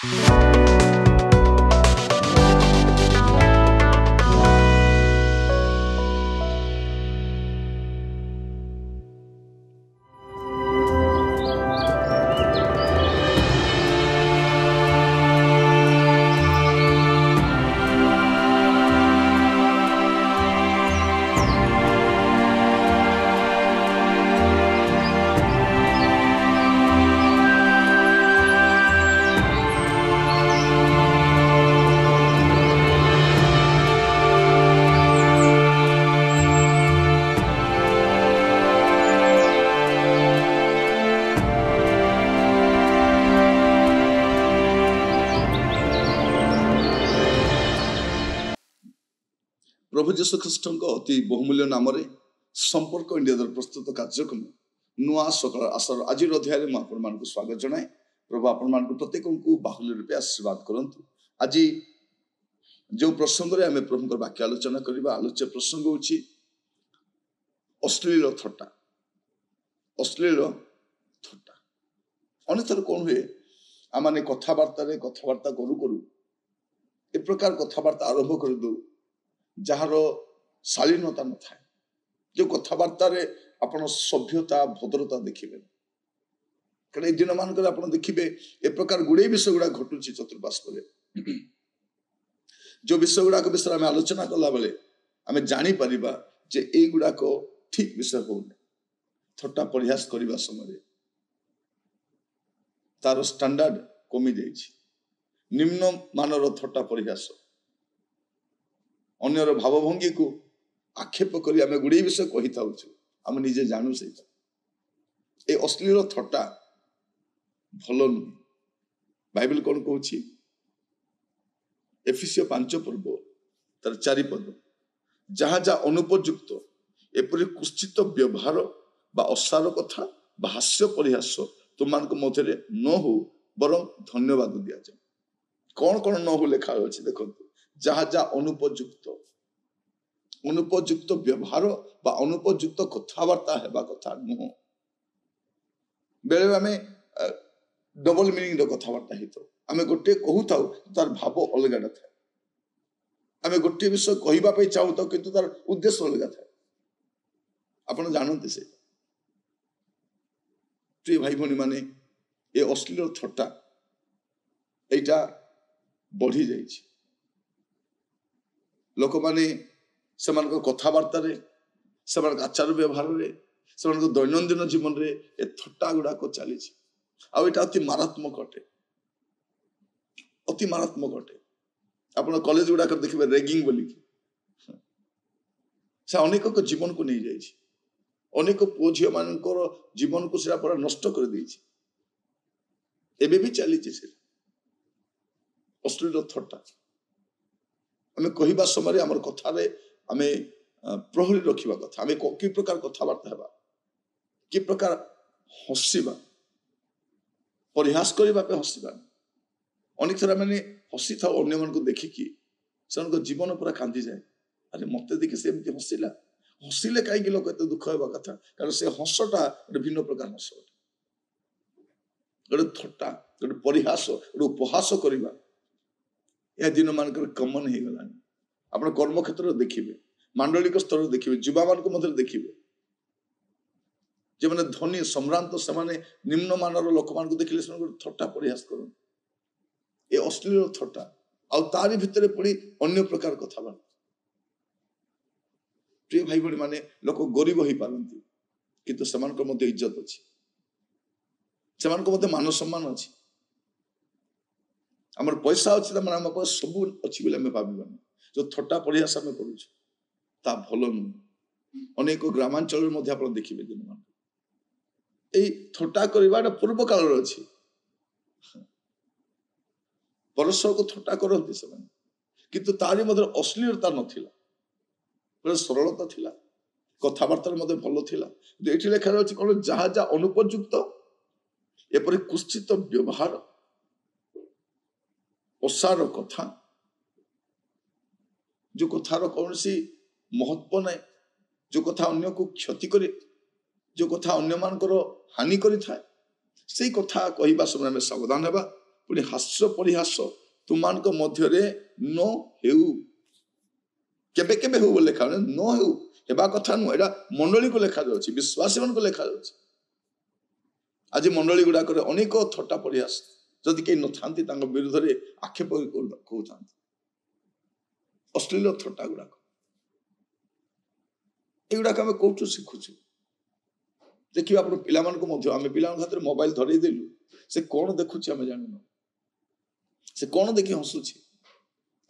प्रभु जीशु ख्रीष्ट अति बहुमूल्य नाम संपर्क इंडिया द्वारा प्रस्तुत कार्यक्रम नुआ सकाल आसर आज अध्याय में आपण स्वागत जनाए। प्रभु आपण प्रत्येक को बाहुल्य रूपे आशीर्वाद करंतु। आज जो प्रसंग में आम प्रभु वाक्य आलोचना करवा आलोच्य प्रसंग होची अश्लील थट्टा। अश्लील थट्टा अनेक थर कौन हुए आम मैंने कथबार्ता करू करू ए प्रकार कथबार्ता आरंभ कर दो जार शालीनता न था। जो कथबार्ता आपण सभ्यता भद्रता देखिए कारण ए दिन मानक देखिए ए प्रकार गुड़े विषय गुड़ा घटुची चतुर्पार्श्व जो विषय गुड़ाक विषय आम आलोचना कला बेले आम जापर जे ये गुड़ाक ठीक विषय हो थट्टा परिहास करने समय तार स्टैंडर्ड कमी जाइए। निम्न मानर थट्टा परिहास अन्यर भावभंगी को आक्षेप करी आम गुड़े विषय कही था आम निजे जानू से ए अश्लील थट्टा भल नुहे। बाइबल कौन कहूँ एफिसियो 5 पर्व तार 4 पद जहाँ जहाँ अनुपयुक्त एपरी कुश्चित व्यवहार बा असार कथा बा हास्य परिहास तुम मध्य न हो बरं धन्यवाद दिया जाए। कौन कौन न हो लिखा अच्छे देखो जहाँ जहाँ अनुपयुक्त व्यवहार बा अनुपयुक्त कथबार्ता हेबा कथा नुह। बेले आम डबल मीनिंग कथबार्ता हो आम गोटे कहू था तार भाव अलग था। आम गोटे विषय कहवाई चाहू था किंतु तार उद्देश्य अलग था। आप जानते से प्रिय भाई भनी माने ये अश्लील थट्टा एटा बढ़ी जाइए। लोक माने सेमान कथबार्ता आचार व्यवहार दैनंदिन जीवन में ए थट्टा गुड़ाक चली अति मारात्मक अटे अति मारात्मक अटे। आप कॉलेज गुड़ाक देखिए रेगिंग बोली से अनेक जीवन को नहीं जाइए। अनेक पुओ झी मान जीवन को पूरा नष्ट कर एबे भी चली अश्लील थट्टा। आम कहवा समय आम कथार आम प्रहरी रखा कथा आम कि प्रकार कथबार्ता है कि प्रकार हसवा परिहास करने हसवा। अनेक थर मैंने हसी था अन्य मान को देखिकी से जीवन पूरा कांदी जाए। अरे मत देखिए से हसिला हसिले कहीं लोक एत दुख होगा कथा कारण से हसटा गोटे भिन्न प्रकार हस गोटे थट्टा गोटे परिहास गोटे उपहास करवा यह दिन मानक कमन हो गला। आप कर्म क्षेत्र देखिए मांडलिक स्तर देखिए युवा मान देखिए जो मैंने धनी सम्रांत से निम्न मानर लोक मान देखिले थट्टा परिहास कर अश्लील थट्टा आरि भितर पड़ी अन्य प्रकार कथबार्ता। प्रिय भाई भाई माने लोक गरीब हो पारती किंतु से इज्जत अच्छी से मान सम्मान अच्छी आमर पैसा अच्छी आम सब अच्छी आम भावानी जो थट्टा परिहास आम करुँ भल नुह। अनेक ग्रामांचल देखिए दिन मान यही थट्टा करवा पूर्व काल अच्छी परस्पर को थट्टा करते से किंतु तारी मध्य अश्लीलता नथिला सरलता थिला कथबार्ता भल थिला। ये लेखा रही कौन जहाँ जहाँ अनुपयुक्त एपरी कुश्चित व्यवहार असार कथा जो कथार कौन सी महत्व ना जो कथा अन्य को क्षति करे जो कथा अन्य मानकर हानि करि थाए से कथा कहवा समय सावधान हेबा पुणी हास्य परिहास तुमମାନଙ୍କ ମଧ୍ୟରେ ନ ହେଉ केबे केबे हो लेखा न हो हेबा कथा नु एडा मंडली को लेखा जाउछि विश्वासी मन को लेखा जाउछि आज मंडली गुडा करे अनेक थट्टा परिहास जदि के न थांती तांग विरुद्ध रे आक्षेप को थांती अश्लील थट्टा गुडा एगुडा हम कोठु शिखुछु देखिए आप पिला मान को मध्य आमे पिला खातिर मोबाइल धरई देलु से कोन देखुछि आमे जानिनो से कोन देखि हसुछि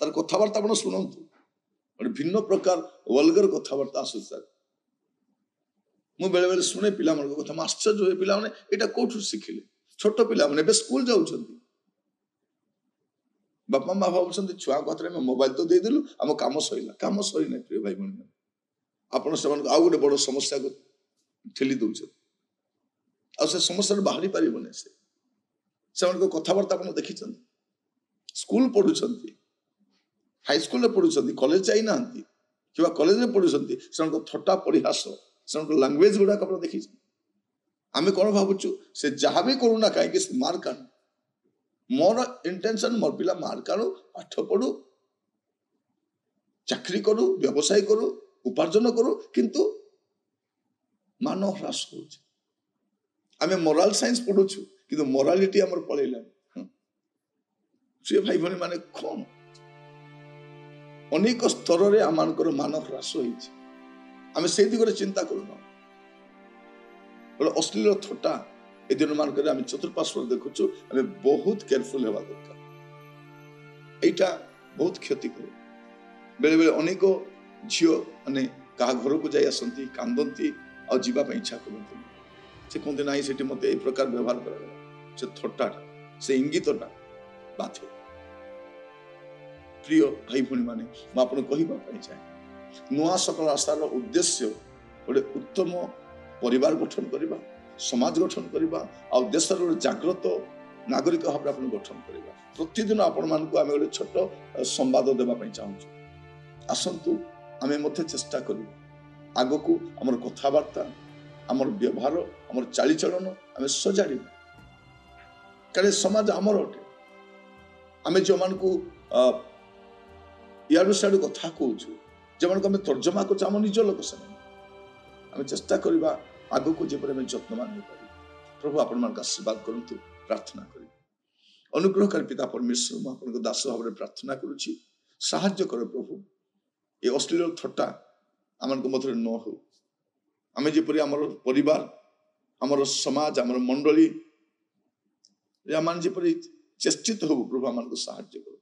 तार कथावार्ता आपण सुनंतु भिन्न प्रकार वल्गर कथावार्ता आसुछि मु बेले बेले सुने पिला मान को कथा आश्चर्य होय पिला माने एटा कोठु शिखिले छोट पिला माने बे स्कूल जाउछंती बापा माँ भावुछंती छुआ कथरे में मोबाइल तो दे देलु हम काम सरी नै प्रिय भाई बहन आपण से आ गोटे बड़ समस्या को ठेली दउछ आ से समस्या बाहरी पारिबने से कथावार्ता आपण देखिछंती स्कूल पढुछंती हाई स्कूल पढुछंती कॉलेज जाई नांती किबा कॉलेज में पढुछंती से थट्टा परिहास से लैंग्वेज गुडा आपण देखिछ आमे कोन भाबुछु से जहा भी करू ना काहे कि मार कान मोर इंटेंशन मोर पिला मार कानु पाठ पढु चाकरी करू व्यवसाय करू उपार्जन करू किंतु मानव ह्रास होउछ आमे मोरल साइंस पढुछु किंतु मोरालिटी हमर पळैला से भाई भनी माने कोन अनेक स्तर रे आमानकर मानव ह्रास होइछ आमे से दिगरे चिंता करूना बोले अश्लील थट्टा ए दिन मान करे आमे चतुर्पार्श्व देखुछु आमे बहुत केयरफुल हेबा दरकार एटा बहुत क्षति करे बेले बेले अनेक झियो माने का घर को जाई आसंती कांदंती आ जीवा पे इच्छा करंती से कोनते नाही सेठी मते ए प्रकार व्यवहार करे से थट्टा से इंगितटा बाथे प्रिय भाई भणी माने म आपन कहिबा पई चाहे नुआ सकल आशार उद्देश्य गोटे उत्तम परिवार गठन करबा समाज गठन करबा आ देशर जागृत नागरिक भाव अपन गठन करबा प्रतिदिन आपण मान को आमे गोटे छोट संवाद देबा पई चाहू आसंतु आमे मथे चेष्टा करू आगो को हमर कथावार्ता हमर व्यवहार हमर चाली चलन आमे सजाड़ी करे समाज हमर अटे आमे जो मान को यार साडू कथा कहूछु जमन को हमें तर्जमा को चाम निज लोक से हमें चेष्टा करबा आगो को जेपर हमें यत्नवान हो पारी प्रभु आपण मान का आशीर्वाद करंतु प्रार्थना करी अनुग्रहकारी पिता परमेश्वर म आपण को दास भाव प्रार्थना करूछि सहाय्य कर प्रभु ए अश्लील थट्टा आमन को मधुर न हो आमे जेपरि हमर परिवार हमर समाज हमर मंडली रे आमान जेपरि चेष्टित हो प्रभु आमन को सहाय्य कर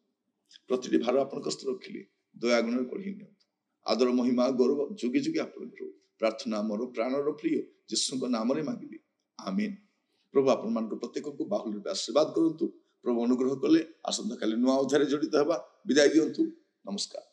प्रतिटी भार आपण कष्ट रखिली दया गुण कढी नियंतु आदर महिमा गौरव जुगे जुगे आपण प्रार्थना मोर प्राणर प्रिय यीशु नाम रे मांगिली आमीन प्रभु आपण मान प्रत्येक को बाहुल रूप आशीर्वाद करंतु प्रभु अनुग्रह कले आसंता काली नुआ अध्याय जड़ित हेबा विदाय दियंतु नमस्कार।